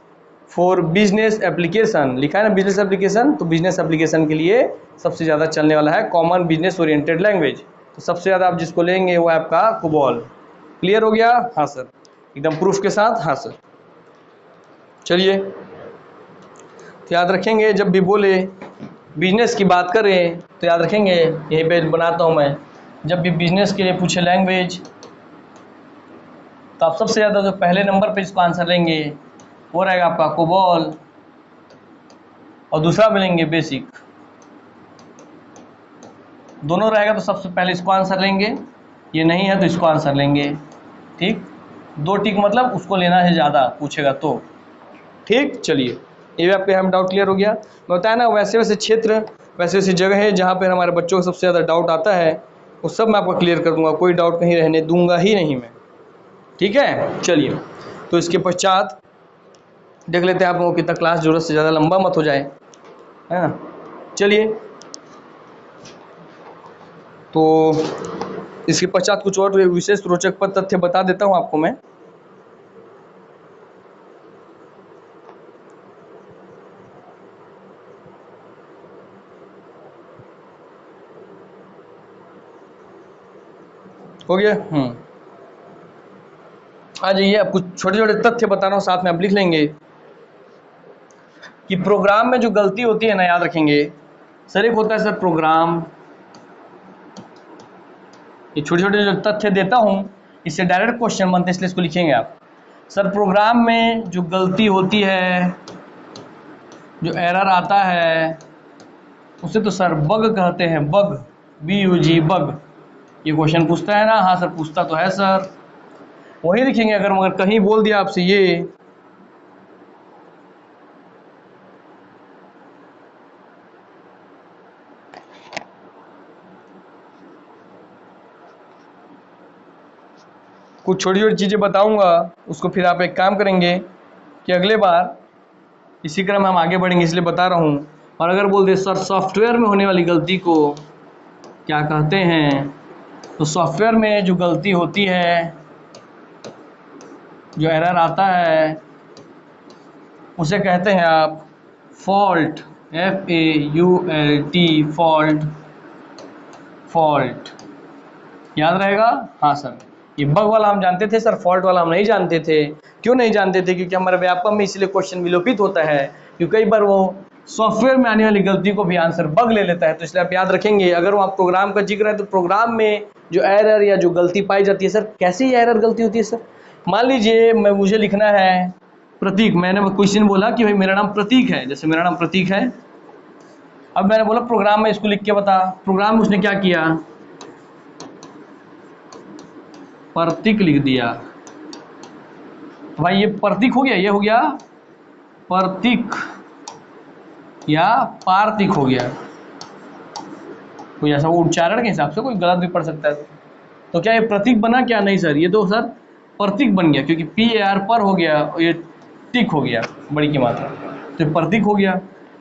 for business application. लिखा है ना बिजनेस एप्लीकेशन, तो बिजनेस एप्लीकेशन के लिए सबसे ज़्यादा चलने वाला है कॉमन बिजनेस ओरिएंटेड लैंग्वेज। तो सबसे ज़्यादा आप जिसको लेंगे वो है आपका कोबॉल। क्लियर हो गया? हाँ सर, एकदम प्रूफ के साथ, हाँ सर। चलिए तो याद रखेंगे जब भी बोले बिजनेस की बात करें तो याद रखेंगे, यहीं पे बनाता हूँ मैं, जब भी बिजनेस के लिए पूछे लैंग्वेज तो आप सबसे ज़्यादा जो पहले नंबर पे इसको आंसर लेंगे वो रहेगा आपका कोबॉल, और दूसरा में लेंगे बेसिक। दोनों रहेगा तो सबसे पहले इसको आंसर लेंगे, ये नहीं है तो इसको आंसर लेंगे। ठीक, दो टिक मतलब उसको लेना है ज़्यादा पूछेगा तो। ठीक, चलिए ये भी आपके हम डाउट क्लियर हो गया। मैं बताया ना वैसे वैसे क्षेत्र, वैसे वैसे जगह है जहाँ पर हमारे बच्चों को सबसे ज़्यादा डाउट आता है, वो सब मैं आपको क्लियर कर दूंगा, कोई डाउट कहीं रहने दूंगा ही नहीं मैं। ठीक है, चलिए तो इसके पश्चात देख लेते हैं आप लोगों को कितना क्लास जरूरत से ज़्यादा लंबा मत हो जाए, है ना। चलिए तो इसके पश्चात कुछ और विशेष रोचक पर तथ्य बता देता हूँ आपको मैं। हो गया? आ जाइए, आप कुछ छोटे छोटे तथ्य बता रहा हूँ, साथ में आप लिख लेंगे कि प्रोग्राम में जो गलती होती है ना, याद रखेंगे सर, एक होता है सर प्रोग्राम, ये छोटे छोटे जो तथ्य देता हूँ इससे डायरेक्ट क्वेश्चन बनते हैं, इसलिए इसको लिखेंगे आप। सर प्रोग्राम में जो गलती होती है, जो एरर आता है, उसे तो सर बग कहते हैं, बग, BUG, बग। ये क्वेश्चन पूछता है ना? हाँ सर पूछता तो है सर, वही लिखेंगे। अगर मगर कहीं बोल दिया आपसे ये कुछ छोटी छोटी चीज़ें बताऊंगा, उसको फिर आप एक काम करेंगे कि अगले बार इसी क्रम में हम आगे बढ़ेंगे, इसलिए बता रहा हूँ। और अगर बोल दे सर सॉफ्टवेयर में होने वाली गलती को क्या कहते हैं, तो सॉफ्टवेयर में जो गलती होती है, जो एरर आता है, उसे कहते हैं आप फॉल्ट, FAULT, फॉल्ट, फॉल्ट याद रहेगा। हाँ सर, ये बग वाला हम जानते थे सर, फॉल्ट वाला हम नहीं जानते थे। क्यों नहीं जानते थे? क्योंकि हमारे व्यापक में इसलिए क्वेश्चन विलोपित होता है क्योंकि कई बार वो सॉफ्टवेयर में आने वाली गलती को भी आंसर बग ले लेता है। तो इसलिए आप याद रखेंगे, अगर वहाँ प्रोग्राम का जिक्र है तो प्रोग्राम में जो एरर या जो गलती पाई जाती है, सर कैसे ही एरर गलती होती है सर? मान लीजिए मुझे लिखना है प्रतीक, मैंने क्वेश्चन बोला कि भाई मेरा नाम प्रतीक है, जैसे मेरा नाम प्रतीक है। अब मैंने बोला प्रोग्राम में इसको लिख के बता, प्रोग्राम में उसने क्या किया, प्रतीक लिख दिया। भाई ये प्रतीक हो गया, ये हो गया प्रतीक या पार्थिक हो गया। कोई ऐसा उच्चारण के हिसाब से कोई गलत भी पढ़ सकता है। तो क्या ये प्रतीक बना? क्या नहीं सर, ये तो सर प्रतीक बन गया, क्योंकि PAR पर हो गया और ये टिक हो गया बड़ी की मात्रा, तो ये प्रतीक हो गया।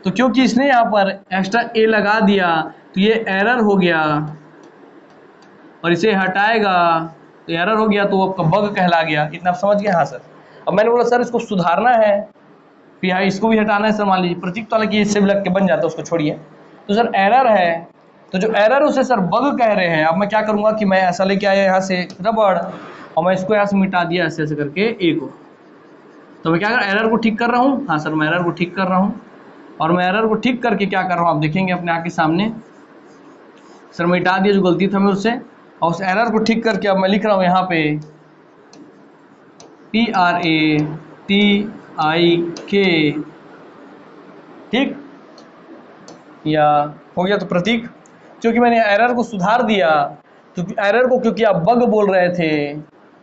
तो क्योंकि इसने यहाँ पर एक्स्ट्रा A लगा दिया तो ये एरर हो गया, और इसे हटाएगा तो एरर हो गया, तो वो आपका बग कहला गया। इतना आप समझ गए? हाँ सर। अब मैंने बोला सर इसको सुधारना है, फिर हाँ इसको भी हटाना है सर। मान लीजिए प्रतीक तो हालांकि इससे भी लग के बन जाता है, उसको छोड़िए। तो सर एरर है, तो जो एरर उसे सर बग कह रहे हैं। अब मैं क्या करूँगा कि मैं ऐसा लेके आया यहाँ से रबड़, और मैं इसको यहाँ से मिटा दिया ऐसे ऐसे करके A को। तो मैं क्या कर एरर को ठीक कर रहा हूँ। हाँ सर, मैं एरर को ठीक कर रहा हूँ, और मैं एरर को ठीक करके क्या कर रहा हूँ आप देखेंगे अपने आँख के सामने। सर मैं मिटा दिया जो गलती था मैं उससे, और उस एरर को ठीक करके अब मैं लिख रहा हूँ यहाँ पे PRATIK, ठीक या हो गया। तो प्रतीक, क्योंकि मैंने एरर को सुधार दिया, क्योंकि एरर को क्योंकि आप बग बोल रहे थे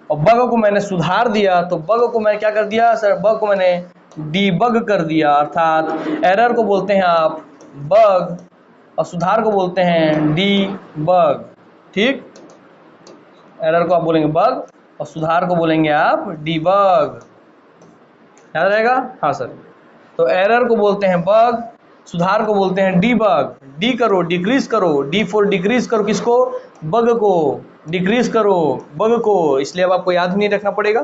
और बग को मैंने सुधार दिया, तो बग को मैं क्या कर दिया सर, बग को मैंने डीबग कर दिया। अर्थात एरर को बोलते हैं आप बग और सुधार को बोलते हैं डीबग, ठीक। एरर को आप बोलेंगे बग और सुधार को बोलेंगे आप डीबग, याद रहेगा। हाँ सर, तो एरर को बोलते हैं बग, सुधार को बोलते हैं डीबग। डी करो डिक्रीज करो, डी फॉर डिक्रीज करो किसको, बग को, डिक्रीज करो बग को। इसलिए अब आपको याद नहीं रखना पड़ेगा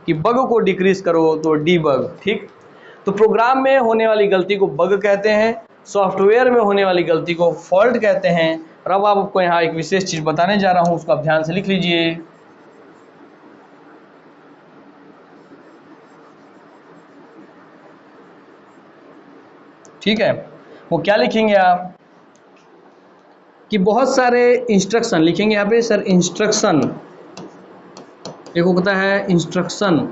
कि बग को डिक्रीज करो तो डीबग, ठीक। तो प्रोग्राम में होने वाली गलती को बग कहते हैं, सॉफ्टवेयर में होने वाली गलती को फॉल्ट कहते हैं। और अब आपको यहाँ एक विशेष चीज बताने जा रहा हूँ, उसको आप ध्यान से लिख लीजिए। ठीक है, वो क्या लिखेंगे आप कि बहुत सारे इंस्ट्रक्शन लिखेंगे यहाँ पे सर, इंस्ट्रक्शन, एक होता है इंस्ट्रक्शन,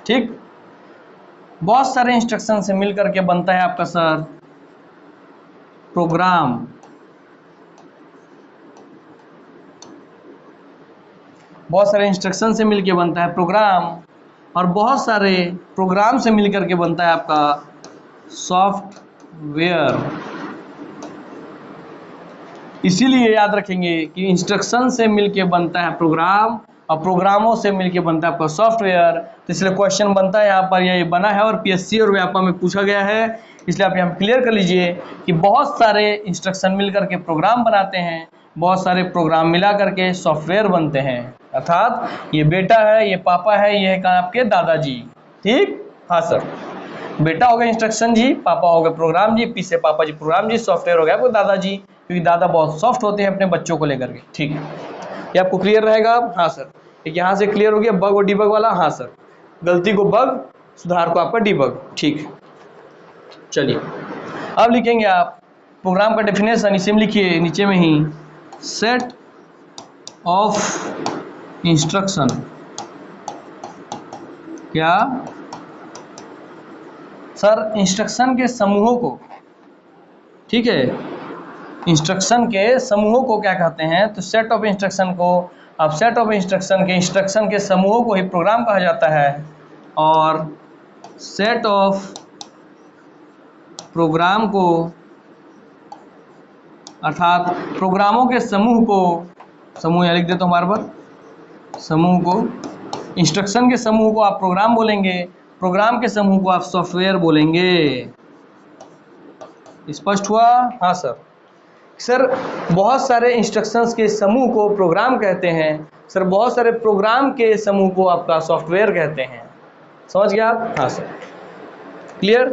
ठीक। बहुत सारे इंस्ट्रक्शन से मिलकर के बनता है आपका सर प्रोग्राम। बहुत सारे इंस्ट्रक्शन से मिलकर बनता है प्रोग्राम, और बहुत सारे प्रोग्राम से मिलकर के बनता है आपका सॉफ्टवेयर। इसीलिए याद रखेंगे कि इंस्ट्रक्शन से मिलके बनता है प्रोग्राम और प्रोग्रामों से मिलके बनता है आपका सॉफ्टवेयर। तो इसलिए क्वेश्चन बनता है यहाँ पर, ये बना है और PSC और व्यापक में पूछा गया है। इसलिए आप यहाँ क्लियर कर लीजिए कि बहुत सारे इंस्ट्रक्शन मिल करके प्रोग्राम बनाते हैं, बहुत सारे प्रोग्राम मिला करके सॉफ्टवेयर बनते हैं। अर्थात ये बेटा है, ये पापा है, ये है कहाँ आपके दादाजी, ठीक। हाँ सर, बेटा हो गया इंस्ट्रक्शन जी, पापा हो गए प्रोग्राम जी, पी से पापा जी प्रोग्राम जी, सॉफ्टवेयर हो गया आपको दादाजी, क्योंकि दादा बहुत सॉफ्ट होते हैं अपने बच्चों को लेकर के, ठीक है। ये आपको क्लियर रहेगा। हाँ सर, एक यहाँ से क्लियर हो गया बग और डीबग वाला। हाँ सर, गलती को बग, सुधार को आपका डीबग, ठीक। चलिए अब लिखेंगे आप प्रोग्राम का डेफिनेशन, इसे में लिखिए नीचे में ही, सेट ऑफ इंस्ट्रक्शन। क्या सर, इंस्ट्रक्शन के समूहों को, ठीक है, इंस्ट्रक्शन के समूहों को क्या कहते हैं, तो सेट ऑफ इंस्ट्रक्शन को, अब सेट ऑफ इंस्ट्रक्शन के समूहों को ही प्रोग्राम कहा जाता है, और सेट ऑफ प्रोग्राम को, अर्थात प्रोग्रामों के समूह को, समूह यहाँ लिख देता हूँ बार बार, समूह को, इंस्ट्रक्शन के समूह को आप प्रोग्राम बोलेंगे, प्रोग्राम के समूह को आप सॉफ्टवेयर बोलेंगे। स्पष्ट हुआ? हाँ सर। सर बहुत सारे इंस्ट्रक्शंस के समूह को प्रोग्राम कहते हैं, सर बहुत सारे प्रोग्राम के समूह को आपका सॉफ्टवेयर कहते हैं। समझ गया आप? हाँ सर, क्लियर।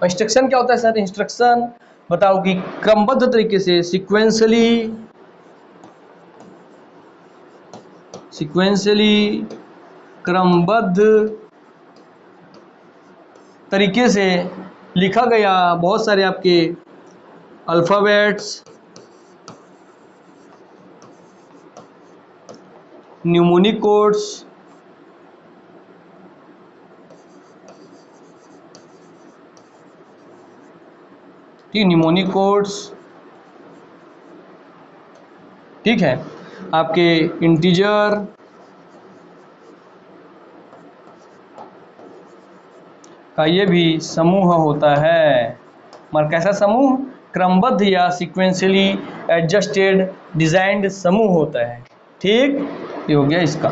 इंस्ट्रक्शन क्या होता है सर? इंस्ट्रक्शन बताओ कि क्रमबद्ध तरीके से सिक्वेंशली क्रमबद्ध तरीके से लिखा गया बहुत सारे आपके अल्फ़ाबेट्स, न्यूमोनिक कोड्स, ठीक, न्यूमोनिक कोड्स, ठीक है, आपके इंटीजर का ये भी समूह होता है। मगर कैसा समूह? क्रमबद्ध या सीक्वेंशियली एडजस्टेड डिजाइंड समूह होता है। ठीक, ये हो गया इसका।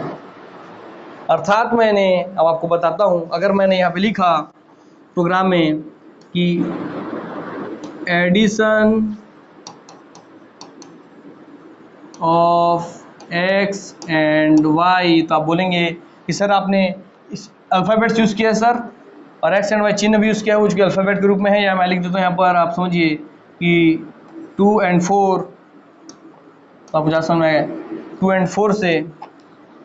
अर्थात मैंने अब आपको बताता हूं, अगर मैंने यहाँ पे लिखा प्रोग्राम में कि addition of X and Y, तो आप बोलेंगे कि सर आपने इस अल्फ़ाबेट्स यूज़ किया है सर, और एक्स एंड वाई चिन्ह भी यूज़ किया है, उसके अल्फ़ाबेट के रूप में है, या मैं लिख देता हूँ यहाँ पर, आप समझिए कि 2 और 4, तो आपको ज़्यादा समझ में आएगा 2 और 4 से,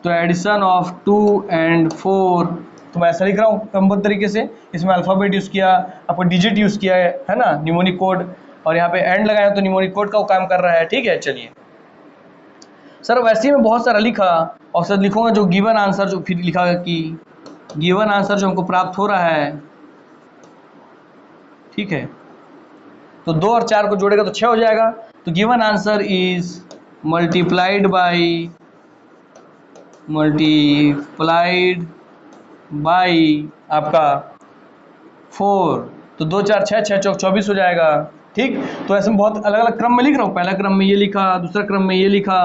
तो एडिशन ऑफ 2 और 4, तो मैं ऐसा लिख रहा हूँ क्रमबद्ध तरीके से। इसमें अल्फ़ाबेट यूज़ किया, आपको डिजिट यूज़ किया है ना, न्यूमोनिक कोड, और यहाँ पे एंड लगाया तो न्यूमोनिक कोड का वो काम कर रहा है। ठीक है, चलिए सर वैसे ही मैं बहुत सारा लिखा, और सर लिखूंगा जो गिवन आंसर, जो फिर लिखा कि गिवन आंसर जो हमको प्राप्त हो रहा है, ठीक है, तो 2 और 4 को जोड़ेगा तो 6 हो जाएगा। तो given answer is multiplied by आपका 4, तो 2 4 6 6 चौक 24 हो जाएगा। ठीक, तो ऐसे में बहुत अलग अलग क्रम में लिख रहा हूँ, पहला क्रम में ये लिखा, दूसरा क्रम में ये लिखा।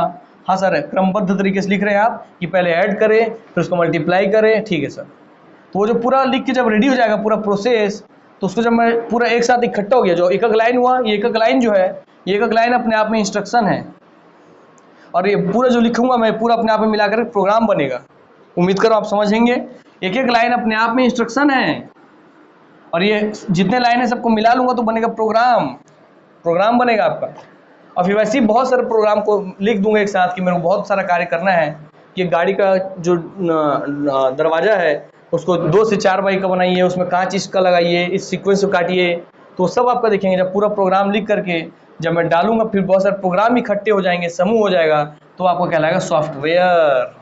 हाँ सर, क्रमबद्ध तरीके से लिख रहे हैं आप कि पहले ऐड करें फिर उसको मल्टीप्लाई करें। ठीक है सर, तो वो जो पूरा लिख के जब रेडी हो जाएगा पूरा प्रोसेस, तो उसको जब मैं पूरा एक साथ इकट्ठा हो गया, जो एक एक लाइन हुआ, ये एक एक लाइन जो है, ये एक एक लाइन अपने आप में इंस्ट्रक्शन है, और ये पूरा जो लिखूंगा मैं पूरा अपने आप में मिलाकर प्रोग्राम बनेगा। उम्मीद करो आप समझेंगे, एक एक लाइन अपने आप में इंस्ट्रक्शन है, और ये जितने लाइन है सबको मिला लूंगा तो बनेगा प्रोग्राम बनेगा आपका। और फिर वैसे ही बहुत सारे प्रोग्राम को लिख दूंगा एक साथ कि मेरे को बहुत सारा कार्य करना है कि गाड़ी का जो दरवाज़ा है उसको 2 से 4 बाई का बनाइए, उसमें कांच इसका लगाइए, इस सीक्वेंस को काटिए, तो सब आपका देखेंगे। जब पूरा प्रोग्राम लिख करके जब मैं डालूंगा, फिर बहुत सारे प्रोग्राम इकट्ठे हो जाएंगे, समूह हो जाएगा, तो आपको कहलाएगा सॉफ्टवेयर।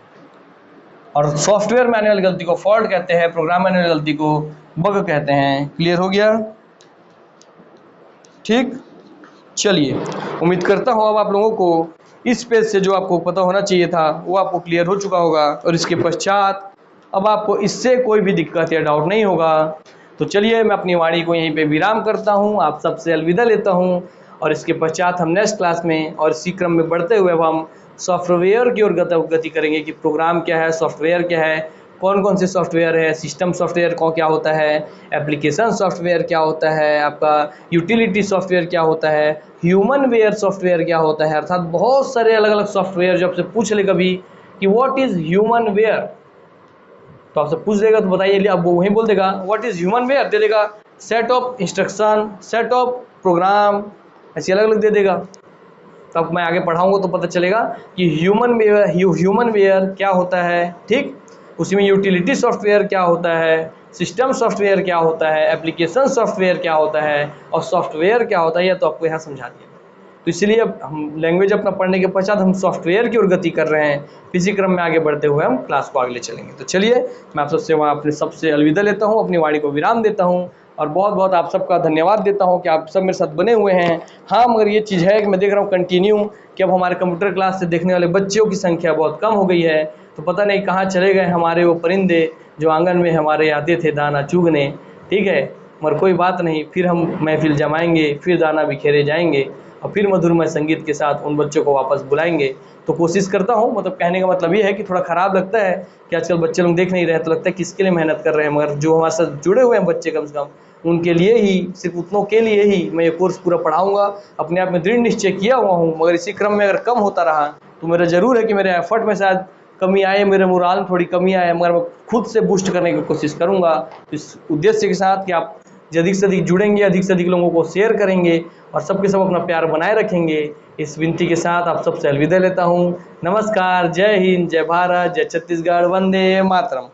और सॉफ्टवेयर में आने वाली गलती को फॉल्ट कहते हैं, प्रोग्राम में आने वाली गलती को बग कहते हैं। क्लियर हो गया? ठीक, चलिए उम्मीद करता हूँ अब आप लोगों को इस पेज से जो आपको पता होना चाहिए था वो आपको क्लियर हो चुका होगा, और इसके पश्चात अब आपको इससे कोई भी दिक्कत या डाउट नहीं होगा। तो चलिए मैं अपनी वाणी को यहीं पे विराम करता हूँ, आप सबसे अलविदा लेता हूँ, और इसके पश्चात हम नेक्स्ट क्लास में और इसी क्रम में बढ़ते हुए अब हम सॉफ्टवेयर की ओर गति करेंगे कि प्रोग्राम क्या है, सॉफ्टवेयर क्या है, कौन कौन से सॉफ्टवेयर है, सिस्टम सॉफ्टवेयर को क्या होता है, एप्लीकेशन सॉफ्टवेयर क्या होता है, आपका यूटिलिटी सॉफ्टवेयर क्या होता है, ह्यूमन वेयर सॉफ्टवेयर क्या होता है। अर्थात बहुत सारे अलग अलग सॉफ्टवेयर जो आपसे पूछ ले कभी कि व्हाट इज़ ह्यूमन वेयर, तो आपसे पूछ देगा तो बताइए, अब वो वहीं बोल देगा व्हाट इज़ ह्यूमन वेयर, दे देगा set of instruction, set of program, ऐसे अलग अलग दे देगा। तब मैं आगे पढ़ाऊँगा तो पता चलेगा कि ह्यूमन वेयर क्या होता है। ठीक, उसी में यूटिलिटी सॉफ्टवेयर क्या होता है, सिस्टम सॉफ्टवेयर क्या होता है, एप्लीकेशन सॉफ्टवेयर क्या होता है, और सॉफ्टवेयर क्या होता है, यह तो आपको यहाँ समझा दिया। तो इसलिए अब हम लैंग्वेज अपना पढ़ने के पश्चात हम सॉफ्टवेयर की ओर गति कर रहे हैं, इसी क्रम में आगे बढ़ते हुए हम क्लास को आगे चलेंगे। तो चलिए मैं आप सबसे वहाँ अपने सबसे अलविदा लेता हूँ, अपनी वाणी को विराम देता हूँ, और बहुत बहुत आप सबका धन्यवाद देता हूँ कि आप सब मेरे साथ बने हुए हैं। हाँ, मगर ये चीज़ है कि मैं देख रहा हूँ कंटिन्यू कि अब हमारे कंप्यूटर क्लास से देखने वाले बच्चों की संख्या बहुत कम हो गई है, तो पता नहीं कहाँ चले गए हमारे वो परिंदे जो आंगन में हमारे आते थे दाना चुगने। ठीक है, मगर कोई बात नहीं, फिर हम महफिल जमाएंगे, फिर दाना बिखेरे जाएंगे, और फिर मधुरमय संगीत के साथ उन बच्चों को वापस बुलाएंगे। तो कोशिश करता हूँ, मतलब कहने का मतलब ये है कि थोड़ा ख़राब लगता है कि आजकल बच्चे लोग देख नहीं रहे, तो लगता है किसके लिए मेहनत कर रहे हैं, मगर जो हमारे साथ जुड़े हुए हैं बच्चे कम से कम उनके लिए ही, सिर्फ उतनों के लिए ही मैं ये कोर्स पूरा पढ़ाऊँगा। अपने आप में दृढ़ निश्चय किया हुआ हूँ, मगर इसी क्रम में अगर कम होता रहा तो मेरा ज़रूर है कि मेरे एफर्ट में शायद कमी आए, मेरे मोराल में थोड़ी कमी आए, मगर मैं खुद से बूस्ट करने की कोशिश करूँगा इस उद्देश्य के साथ कि आप अधिक से अधिक जुड़ेंगे, अधिक से अधिक लोगों को शेयर करेंगे और सबके सब अपना प्यार बनाए रखेंगे। इस विनती के साथ आप सबसे अलविदा लेता हूँ। नमस्कार, जय हिंद, जय भारत, जय छत्तीसगढ़, वंदे मातरम।